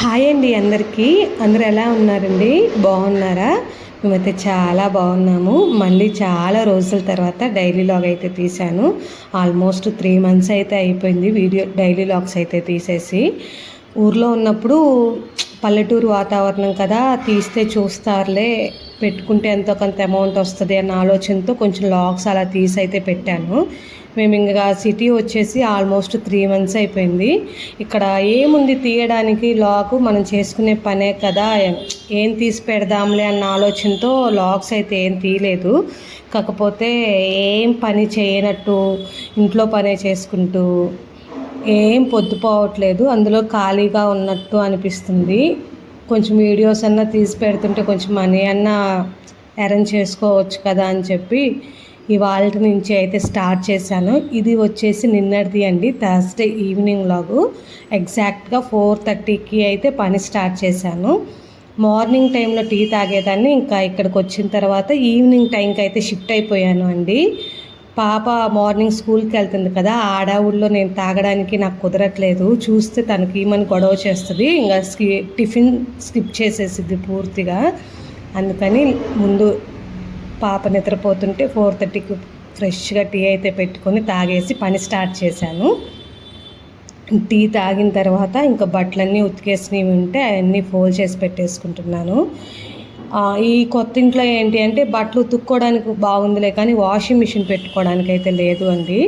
Hi అండి అందరికీ. అందరూ ఎలా ఉన్నారండి? బాగున్నారా? మేమైతే చాలా బాగున్నాము. మళ్ళీ చాలా రోజుల తర్వాత డైలీ లాగ్ అయితే తీశాను. ఆల్మోస్ట్ 3 months అయితే అయిపోయింది డైలీ లాగ్స్ అయితే తీసేసి. ఊర్లో ఉన్నప్పుడు పల్లెటూరు వాతావరణం కదా, తీస్తే చూస్తారులే, పెట్టుకుంటే ఎంతో కొంత అమౌంట్ వస్తుంది అన్న ఆలోచనతో కొంచెం లాగ్స్ అలా తీసి అయితే పెట్టాను. మేము ఇంకా సిటీ వచ్చేసి ఆల్మోస్ట్ 3 months అయిపోయింది. ఇక్కడ ఏముంది తీయడానికి, లాగ్ మనం చేసుకునే పనే కదా, ఏం తీసి పెడదాంలే అన్న ఆలోచనతో లాగ్స్ అయితే ఏం తీయలేదు. కాకపోతే ఏం పని చేయనట్టు ఇంట్లో పనే చేసుకుంటూ ఏం పొద్దుపోవట్లేదు, అందులో ఖాళీగా ఉన్నట్టు అనిపిస్తుంది. కొంచెం వీడియోస్ అన్నా తీసి పెడుతుంటే కొంచెం మనీ అన్నా అరేంజ్ చేసుకోవచ్చు కదా అని చెప్పి ఇవాళ నుంచి అయితే స్టార్ట్ చేశాను. ఇది వచ్చేసి నిన్నటిది అండి, థర్స్డే ఈవినింగ్ లాగు. ఎగ్జాక్ట్గా 4:30కి అయితే పని స్టార్ట్ చేశాను. మార్నింగ్ టైంలో టీ తాగేదాన్ని, ఇంకా ఇక్కడికి వచ్చిన తర్వాత ఈవినింగ్ టైంకి అయితే షిఫ్ట్ అయిపోయాను అండి. పాప మార్నింగ్ స్కూల్కి వెళ్తుంది కదా, ఆడావుల్లో నేను తాగడానికి నాకు కుదరట్లేదు. చూస్తే తనకి ఏమని గొడవ చేస్తుంది, ఇంకా టిఫిన్ స్కిప్ చేసేసిద్ది పూర్తిగా. అందుకని ముందు పాప నిద్రపోతుంటే 4:30కి ఫ్రెష్గా టీ అయితే పెట్టుకొని తాగేసి పని స్టార్ట్ చేశాను. టీ తాగిన తర్వాత ఇంకా బట్టలన్నీ ఉతికేసినవి ఉంటే అవన్నీ ఫోల్డ్ చేసి పెట్టేసుకుంటున్నాను. ఈ కొత్త ఇంట్లో ఏంటి అంటే బట్టలు ఉతుక్కోవడానికి బాగుందిలే కానీ వాషింగ్ మిషన్ పెట్టుకోవడానికి అయితే లేదు అండి.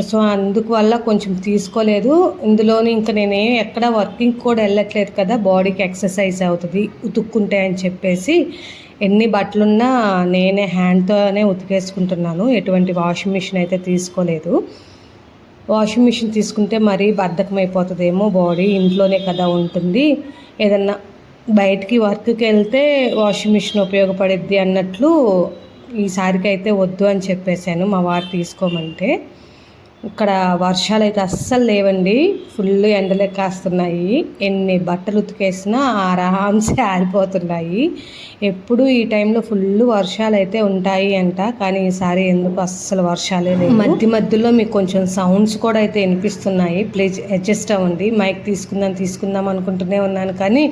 సో అందువల్ల కొంచెం తీసుకోలేదు. ఇందులోని ఇంకా నేనే ఎక్కడ వర్కింగ్ కూడా వెళ్ళట్లేదు కదా, బాడీకి ఎక్సర్సైజ్ అవుతుంది ఉతుక్కుంటే అని చెప్పేసి ఎన్ని బట్టలున్నా నేనే హ్యాండ్తోనే ఉతికేసుకుంటున్నాను. ఎటువంటి వాషింగ్ మిషన్ అయితే తీసుకోలేదు. వాషింగ్ మిషన్ తీసుకుంటే మరీ బద్ధకం అయిపోతుందేమో, బాడీ ఇంట్లోనే కదా ఉంటుంది, ఏదన్నా బయటికి వర్క్కి వెళ్తే వాషింగ్ మిషన్ ఉపయోగపడిద్ది అన్నట్లు ఈసారికి అయితే వద్దు అని చెప్పేశాను మా వారు తీసుకోమంటే. ఇక్కడ వర్షాలు అయితే అస్సలు లేవండి, ఫుల్ ఎండలే కాస్తున్నాయి. ఎన్ని బట్టలు ఉతికేసినా ఆరామ్సే ఆరిపోతున్నాయి. ఎప్పుడు ఈ టైంలో ఫుల్ వర్షాలు అయితే ఉంటాయి అంట, కానీ ఈసారి ఎందుకు అస్సలు వర్షాలే లేవు. మధ్యలో మీకు కొంచెం సౌండ్స్ కూడా అయితే వినిపిస్తున్నాయి, ప్లీజ్ అడ్జస్ట్ అవ్వండి. మైక్ తీసుకుందాం అనుకుంటూనే ఉన్నాను, కానీ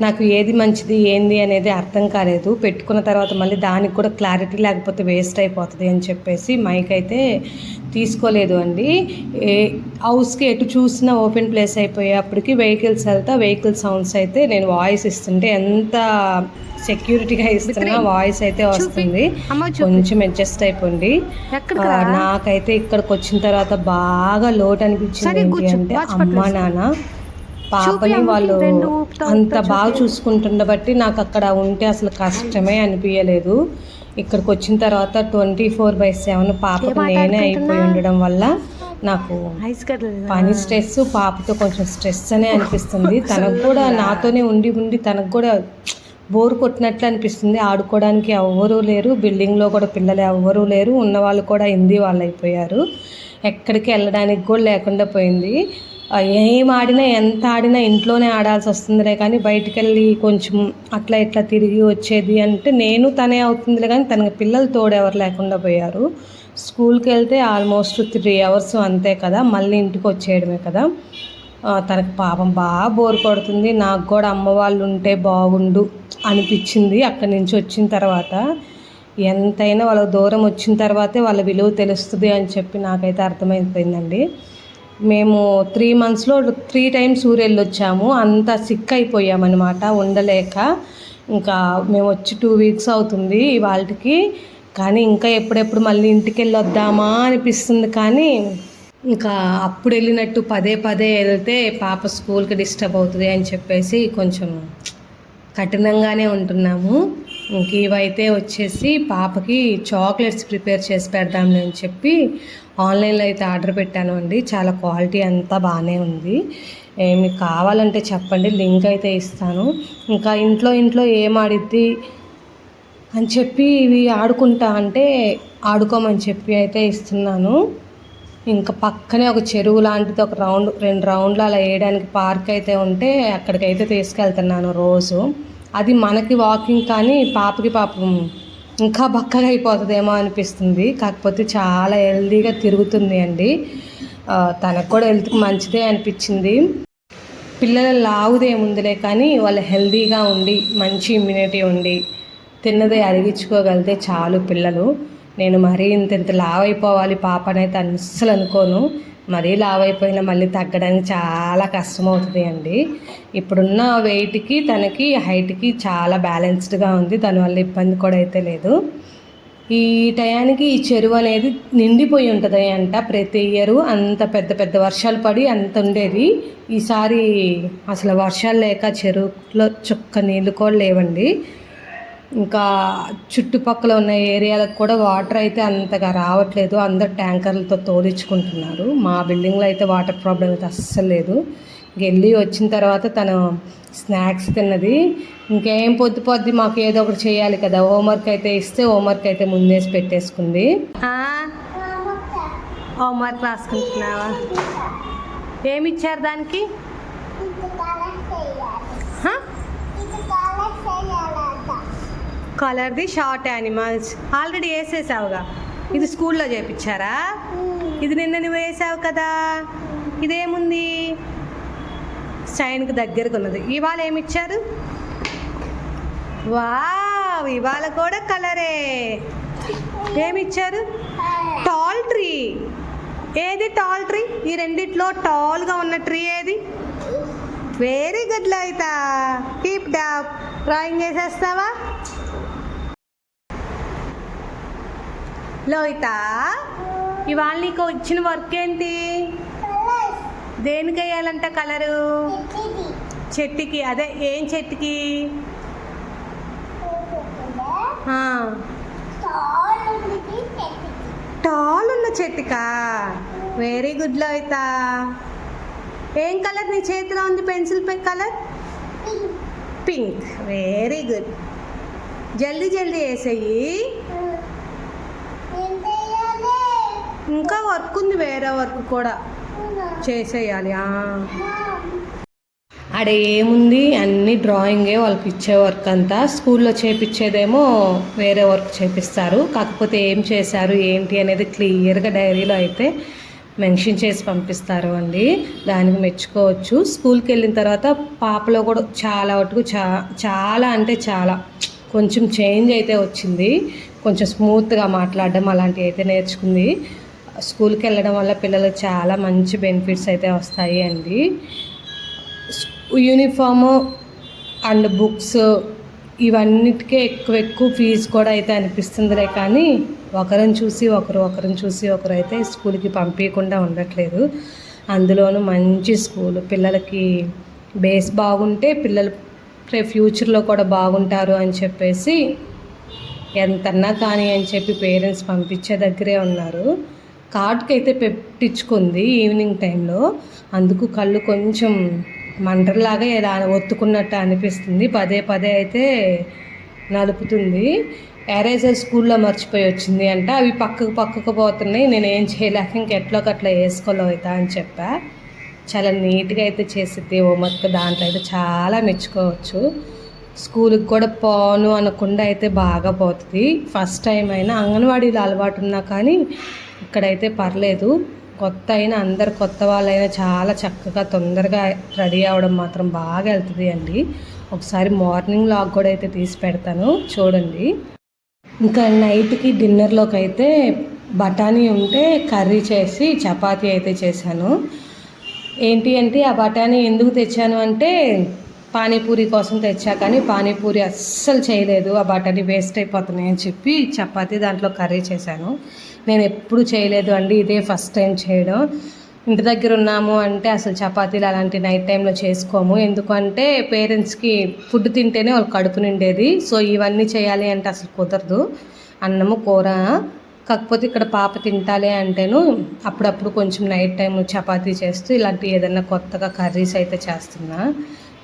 నాకు ఏది మంచిది ఏంది అనేది అర్థం కాలేదు. పెట్టుకున్న తర్వాత మళ్ళీ దానికి కూడా క్లారిటీ లేకపోతే వేస్ట్ అయిపోతుంది అని చెప్పేసి మైక్ అయితే తీసుకోలేదు అండి. హౌస్కి ఎటు చూసినా ఓపెన్ ప్లేస్ అయిపోయేప్పటికి వెహికల్స్ సౌండ్స్ అయితే నేను వాయిస్ ఇస్తుంటే ఎంత సెక్యూరిటీగా ఇస్తున్నా వాయిస్ అయితే వస్తుంది. కొంచెం అడ్జస్ట్ అయిపోండి. నాకైతే ఇక్కడికి వచ్చిన తర్వాత బాగా లోటు అనిపించింది ఏంటి అంటే, అమ్మ నాన్న పాపని వాళ్ళు అంత బాగా చూసుకుంటుండబట్టి నాకు అక్కడ ఉంటే అసలు కష్టమే అనిపించలేదు. ఇక్కడికి వచ్చిన తర్వాత 24/7 పాపకు నేనే అయిపోయి ఉండడం వల్ల నాకు పని స్ట్రెస్, పాపతో కొంచెం స్ట్రెస్ అనే అనిపిస్తుంది. తనకు కూడా నాతోనే ఉండి తనకు కూడా బోర్ కొట్టినట్లు అనిపిస్తుంది. ఆడుకోవడానికి ఎవ్వరూ లేరు, బిల్డింగ్లో కూడా పిల్లలు ఎవ్వరూ లేరు, ఉన్నవాళ్ళు కూడా హిందీ వాళ్ళు అయిపోయారు. ఎక్కడికి వెళ్ళడానికి కూడా లేకుండా పోయింది. ఏం ఆడినా ఎంత ఆడినా ఇంట్లోనే ఆడాల్సి వస్తుందిలే, కానీ బయటికి వెళ్ళి కొంచెం అట్లా ఇట్లా తిరిగి వచ్చేది అంటే నేను తనే అవుతుందిలే, కానీ తనకి పిల్లలు తోడెవరు లేకుండా పోయారు. స్కూల్కి వెళ్తే ఆల్మోస్ట్ 3 hours అంతే కదా, మళ్ళీ ఇంటికి వచ్చేయడమే కదా. తనకు పాపం బాగా బోర్ కొడుతుంది. నాకు కూడా అమ్మ వాళ్ళు ఉంటే బాగుండు అనిపించింది అక్కడి నుంచి వచ్చిన తర్వాత. ఎంతైనా వాళ్ళ దూరం వచ్చిన తర్వాతే వాళ్ళ విలువ తెలుస్తుంది అని చెప్పి నాకైతే అర్థమైపోయిందండి. మేము 3 monthsలో 3 times ఊరెళ్ళి వచ్చాము. అంతా సిక్ అయిపోయామన్నమాట ఉండలేక. ఇంకా మేము వచ్చి 2 weeks అవుతుంది ఇవాళకి. కానీ ఇంకా ఎప్పుడెప్పుడు మళ్ళీ ఇంటికి వెళ్ళి వద్దామా అనిపిస్తుంది, కానీ ఇంకా అప్పుడు వెళ్ళినట్టు పదే వెళ్తే పాప స్కూల్కి డిస్టర్బ్ అవుతుంది అని చెప్పేసి కొంచెం కఠినంగానే ఉంటున్నాము. ఇంక ఇవైతే వచ్చేసి పాపకి చాక్లెట్స్ ప్రిపేర్ చేసి పెడదాంలే అని చెప్పి ఆన్లైన్లో అయితే ఆర్డర్ పెట్టాను అండి. చాలా క్వాలిటీ అంతా బాగానే ఉంది. మీకు కావాలంటే చెప్పండి, లింక్ అయితే ఇస్తాను. ఇంకా ఇంట్లో ఏం ఆడిద్ది అని చెప్పి ఇవి ఆడుకుంటా అంటే ఆడుకోమని చెప్పి అయితే ఇస్తున్నాను. ఇంకా పక్కనే ఒక చెరువు లాంటిది, ఒక 2 రౌండ్లు అలా వేయడానికి పార్క్ అయితే ఉంటే అక్కడికైతే తీసుకెళ్తున్నాను రోజు. అది మనకి వాకింగ్, కానీ పాపకి పాపం ఇంకా బక్కగా అయిపోతుందేమో అనిపిస్తుంది. కాకపోతే చాలా హెల్దీగా తిరుగుతుంది అండి. తనకు కూడా హెల్త్కి మంచిదే అనిపించింది. పిల్లల లావుదేముందిలే కానీ వాళ్ళు హెల్తీగా ఉండి మంచి ఇమ్యూనిటీ ఉండి తిన్నదే అరిగించుకోగలిగితే చాలు పిల్లలు. నేను మరీ ఇంత లావు అయిపోవాలి పాపనైతే అస్సలు అనుకోను. మరీ లావు అయిపోయినా మళ్ళీ తగ్గడానికి చాలా కష్టమవుతుంది అండి. ఇప్పుడున్న వెయిట్కి తనకి హైట్కి చాలా బ్యాలెన్స్డ్గా ఉంది, దానివల్ల ఇబ్బంది కూడా అయితే లేదు. ఈ టయానికి ఈ చెరువు అనేది నిండిపోయి ఉంటుంది అంట ప్రతి ఇయరు. అంత పెద్ద పెద్ద వర్షాలు పడి అంత ఉండేది. ఈసారి అసలు వర్షాలు లేక చెరువులో చుక్క నీళ్ళు కూడా లేవండి. ఇంకా చుట్టుపక్కల ఉన్న ఏరియాలకు కూడా వాటర్ అయితే అంతగా రావట్లేదు, అందరు ట్యాంకర్లతో తోడించుకుంటున్నారు. మా బిల్డింగ్లో అయితే వాటర్ ప్రాబ్లం అయితే అస్సలు లేదు. వెళ్ళి వచ్చిన తర్వాత తను స్నాక్స్ తిన్నది. ఇంకేం పొద్దు మాకు ఏదో ఒకటి చేయాలి కదా, హోంవర్క్ అయితే ఇస్తే హోంవర్క్ అయితే ముందేసి పెట్టేసుకుంది. హోంవర్క్ రాసుకుంటున్నావా? ఏమి ఇచ్చారు దానికి? కలర్ది షార్ట్ యానిమల్స్ ఆల్రెడీ వేసేసావుగా. ఇది స్కూల్లో చేయించారా? ఇది నిన్న నువ్వు వేసావు కదా. ఇదేముంది? సైన్కి దగ్గరకు ఉన్నది. ఇవాళ ఏమిచ్చారు? వావ్, ఇవాళ కూడా కలరే. ఏమిచ్చారు? Tall tree. ఏది టాల్ ట్రీ? ఈ రెండిట్లో టాల్గా ఉన్న ట్రీ ఏది? వెరీ గుడ్ లలిత, కీప్ డాప్. డ్రాయింగ్ వేసేస్తావా లోహిత? ఇవాళ నీకు ఇచ్చిన వర్క్ ఏంటి? దేనికి వేయాలంట కలరు? చెట్టుకి. అదే ఏం చెట్టుకి? టాల్ ఉన్న చెట్టుకా? Very good Lohitha. ఏం కలర్ నీ చేతిలో ఉంది? Pencil colour pink. Very good. జల్దీ జల్దీ వేసేయి. ఇంకా వర్క్ ఉంది, వేరే వర్క్ కూడా చేసేయాలి. ఆడ ఏముంది, అన్ని డ్రాయింగే వాళ్ళకి ఇచ్చే వర్క్ అంతా. స్కూల్లో చేపించేదేమో వేరే వర్క్ చేపిస్తారు. కాకపోతే ఏం చేశారు ఏంటి అనేది క్లియర్గా డైరీలో అయితే మెన్షన్ చేసి పంపిస్తారు అండి. దానికి మెచ్చుకోవచ్చు. స్కూల్కి వెళ్ళిన తర్వాత పాపలో కూడా చాలా వరకు చాలా అంటే చాలా కొంచెం చేంజ్ అయితే వచ్చింది. కొంచెం స్మూత్గా మాట్లాడడం అలాంటివి అయితే నేర్చుకుంది. స్కూల్కి వెళ్ళడం వల్ల పిల్లలకు చాలా మంచి బెనిఫిట్స్ అయితే వస్తాయి అండి. యూనిఫాము అండ్ బుక్స్ ఇవన్నిటికే ఎక్కువ ఫీజు కూడా అయితే అనిపిస్తుందిలే, కానీ ఒకరిని చూసి ఒకరు అయితే స్కూల్కి పంపించకుండా ఉండట్లేదు. అందులోనూ మంచి స్కూల్, పిల్లలకి బేస్ బాగుంటే పిల్లలు ఫ్యూచర్లో కూడా బాగుంటారు అని చెప్పేసి ఎంతన్నా కానీ అని చెప్పి పేరెంట్స్ పంపించే దగ్గరే ఉన్నారు. కార్డ్కి అయితే పెట్టించుకుంది ఈవినింగ్ టైంలో. అందుకు కళ్ళు కొంచెం మంటలాగా ఇలా ఒత్తుకున్నట్టు అనిపిస్తుంది. పదే అయితే నలుపుతుంది. ఎరేజర్ స్కూల్లో మర్చిపోయి వచ్చింది అంట. అవి పక్కకు పోతున్నాయి. నేను ఏం చేయలేక ఇంకెట్లోకట్లా వేసుకోలేవుతా అని చెప్పా. చాలా నీట్గా అయితే చేసిద్ది హోంవర్క్. దాంట్లో అయితే చాలా మెచ్చుకోవచ్చు. స్కూల్కి కూడా పోను అనకుండా అయితే బాగా పోతుంది. ఫస్ట్ టైం అయినా అంగన్వాడీలో అలవాటు ఉన్నా కానీ ఇక్కడైతే పర్లేదు. కొత్త అయినా అందరు కొత్త వాళ్ళైనా చాలా చక్కగా తొందరగా రెడీ అవ్వడం మాత్రం బాగా వెళ్తుంది అండి. ఒకసారి మార్నింగ్ లాగ్ కూడా అయితే తీసి పెడతాను చూడండి. ఇంకా నైట్కి డిన్నర్లోకి అయితే బఠానీ ఉంటే కర్రీ చేసి చపాతీ అయితే చేశాను. ఏంటి అంటే ఆ బఠానీ ఎందుకు తెచ్చాను అంటే పానీపూరి కోసం తెచ్చా, కానీ పానీపూరి అస్సలు చేయలేదు. ఆ బఠానీ వేస్ట్ అయిపోతున్నాయి అని చెప్పి చపాతీ దాంట్లో కర్రీ చేశాను. నేను ఎప్పుడు చేయలేదు అండి, ఇదే ఫస్ట్ టైం చేయడం. ఇంటి దగ్గర ఉన్నాము అంటే అసలు చపాతీలు అలాంటి నైట్ టైంలో చేసుకోము. ఎందుకంటే పేరెంట్స్కి ఫుడ్ తింటేనే వాళ్ళు కడుపు నిండేది. సో ఇవన్నీ చేయాలి అంటే అసలు కుదరదు. అన్నము కూర కాకపోతే ఇక్కడ పాప తింటాలే అంటేను అప్పుడప్పుడు కొంచెం నైట్ టైం చపాతీ చేస్తూ ఇలాంటి ఏదైనా కొత్తగా కర్రీస్ అయితే చేస్తున్నా.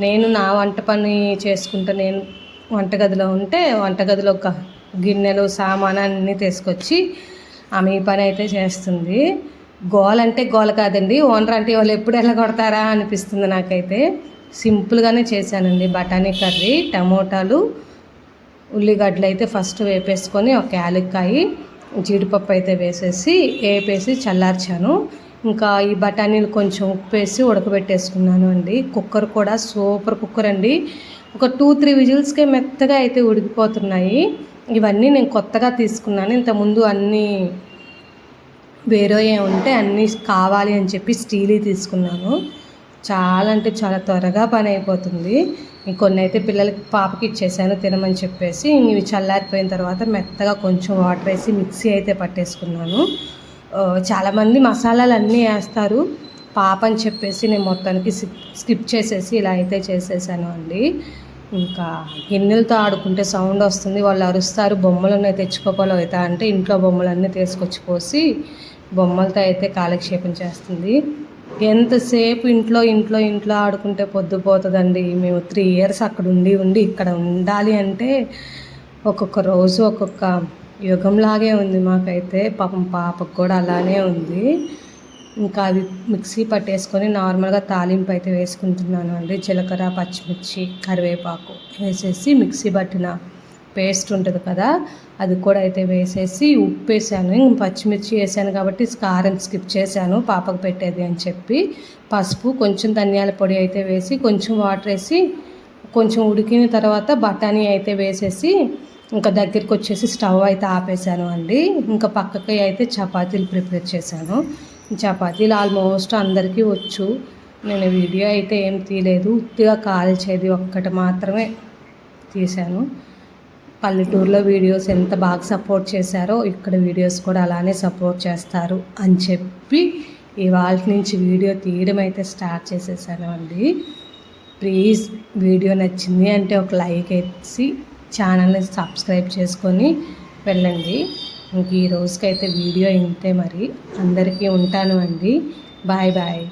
నేను నా వంట పని చేసుకుంటూ నేను వంటగదిలో ఉంటే వంటగదిలో గిన్నెలు సామాను అన్నీ తీసుకొచ్చి ఆమె ఈ పని అయితే చేస్తుంది. గోల అంటే గోల కాదండి, ఓనర్ అంటే వాళ్ళు ఎప్పుడు ఎలా కొడతారా అనిపిస్తుంది నాకైతే. సింపుల్గానే చేశానండి బఠానీ కర్రీ. టమోటాలు ఉల్లిగడ్డలు అయితే ఫస్ట్ వేపేసుకొని ఒక యాలక్కాయ జీడిపప్పు అయితే వేసేసి వేపేసి చల్లార్చాను. ఇంకా ఈ బఠానీలు కొంచెం ఉప్పేసి ఉడకబెట్టేసుకున్నాను అండి. కుక్కర్ కూడా సూపర్ కుక్కర్ అండి. ఒక 2-3 విజిల్స్కే మెత్తగా అయితే ఉడికిపోతున్నాయి. ఇవన్నీ నేను కొత్తగా తీసుకున్నాను. ఇంతకుముందు అన్నీ వేరే ఉంటే అన్నీ కావాలి అని చెప్పి స్టీలీ తీసుకున్నాను. చాలా అంటే చాలా త్వరగా పని అయిపోతుంది. ఇంకొన్ని అయితే పిల్లలకి పాపకి ఇచ్చేసాను తినమని చెప్పేసి. ఇవి చల్లారిపోయిన తర్వాత మెత్తగా కొంచెం వాటర్ వేసి మిక్సీ అయితే పట్టేసుకున్నాను. చాలామంది మసాలాలు అన్నీ వేస్తారు. పాప అని చెప్పేసి నేను మొత్తానికి స్కిప్ చేసేసి ఇలా అయితే చేసేసాను అండి. ఇంకా గిన్నెలతో ఆడుకుంటే సౌండ్ వస్తుంది, వాళ్ళు అరుస్తారు. బొమ్మలన్నీ తెచ్చుకోపోలో అవుతా అంటే ఇంట్లో బొమ్మలన్నీ తీసుకొచ్చి పోసి బొమ్మలతో అయితే కాలక్షేపం చేస్తుంది. ఎంతసేపు ఇంట్లో ఇంట్లో ఇంట్లో ఆడుకుంటే పొద్దుపోతుందండి. మేము 3 years అక్కడ ఉండి ఇక్కడ ఉండాలి అంటే ఒక్కొక్క రోజు ఒక్కొక్క యుగంలాగే ఉంది మాకైతే. పాపం పాపకు కూడా అలానే ఉంది. ఇంకా అవి మిక్సీ పట్టేసుకొని నార్మల్గా తాలింపు అయితే వేసుకుంటున్నాను అండి. జీలకర్ర, పచ్చిమిర్చి, కరివేపాకు వేసేసి మిక్సీ పట్టిన పేస్ట్ ఉంటుంది కదా, అది కూడా అయితే వేసేసి ఉప్పు వేసాను. పచ్చిమిర్చి వేసాను కాబట్టి కారం స్కిప్ చేశాను పాపకు పెట్టేది అని చెప్పి. పసుపు, కొంచెం ధనియాల పొడి అయితే వేసి కొంచెం వాటర్ వేసి కొంచెం ఉడికిన తర్వాత బఠానీ అయితే వేసేసి ఇంకా దగ్గరికి వచ్చేసి స్టవ్ అయితే ఆపేసాను అండి. ఇంకా పక్కకి అయితే చపాతీలు ప్రిపేర్ చేశాను. చపాతీలు ఆల్మోస్ట్ అందరికీ వచ్చు. నేను వీడియో అయితే ఏం తీయలేదు, ఉత్తిగా కాల్చేది ఒక్కటి మాత్రమే తీశాను. పల్లెటూరులో వీడియోస్ ఎంత బాగా సపోర్ట్ చేశారో ఇక్కడ వీడియోస్ కూడా అలానే సపోర్ట్ చేస్తారు అని చెప్పి ఇవాళ నుంచి వీడియో తీయడం అయితే స్టార్ట్ చేసేసాను అండి. ప్లీజ్ వీడియో నచ్చింది అంటే ఒక లైక్ వేసి ఛానల్ని సబ్స్క్రైబ్ చేసుకొని వెళ్ళండి. ఇంక ఈ రోజుకైతే వీడియో ఇంతే. మరి అందరికీ ఉంటాను అండి. Bye bye.